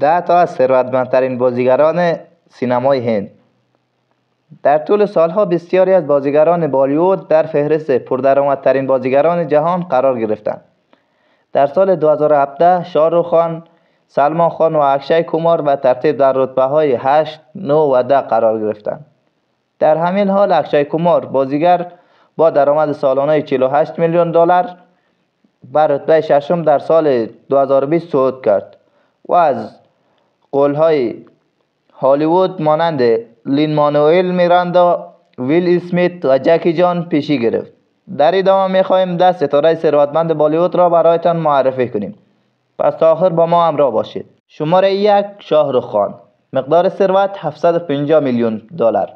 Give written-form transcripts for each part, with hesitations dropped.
10 تا از ثروتمندترین بازیگران سینمای هند. در طول سالها بسیاری از بازیگران بالیوود در فهرست پردرآمدترین بازیگران جهان قرار گرفتند. در سال 2017 شاهرخ خان، سلمان خان و اکشای کومار به ترتیب در رتبه‌های 8، 9 و 10 قرار گرفتند. در همین حال اکشای کومار بازیگر با درآمد سالانه 48 میلیون دلار به رتبه ششم در سال 2020 صعود کرد و از قول‌های هالیوود مانند لین مانوئل میراندا، ویل اسمیت و جکی جان پیشی گرفت. در ادامه می‌خواهیم 10 ستاره ثروتمند بالیوود را برایتان معرفی کنیم. پس تا آخر با ما همراه باشید. شماره 1 شاهرخ خان، مقدار ثروت 750 میلیون دلار.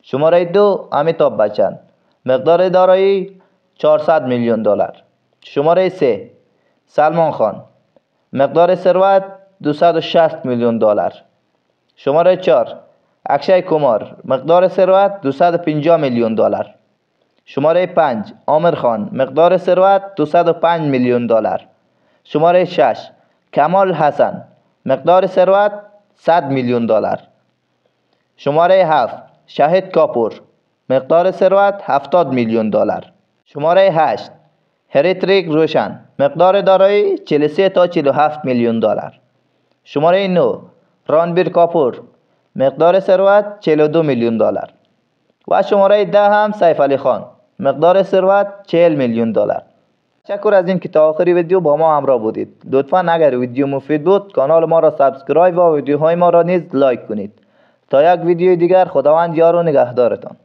شماره 2 امیتاب بچن، مقدار دارایی 400 میلیون دلار. شماره 3 سلمان خان، مقدار ثروت 260 میلیون دلار. شماره 4 اکشای کومار، مقدار ثروت 250 میلیون دلار. شماره 5 عامر خان، مقدار ثروت 205 میلیون دلار. شماره 6 کمال حسن، مقدار ثروت 100 میلیون دلار. شماره 7 شاهد کاپور، مقدار ثروت 70 میلیون دلار. شماره 8 هریتریک روشن، مقدار دارایی 43 تا 47 میلیون دلار. شماره 9 رانبیر کاپور، مقدار ثروت 42 میلیون دلار. و شماره 10 هم سیف علی خان، مقدار ثروت 40 میلیون دلار. تشکر از اینکه تا آخر ویدیو با ما همراه بودید. لطفاً اگر ویدیو مفید بود کانال ما را سابسکرایب و ویدیوهای ما را نیز لایک کنید. تا یک ویدیو دیگر، خداوند یار و نگهدارتان.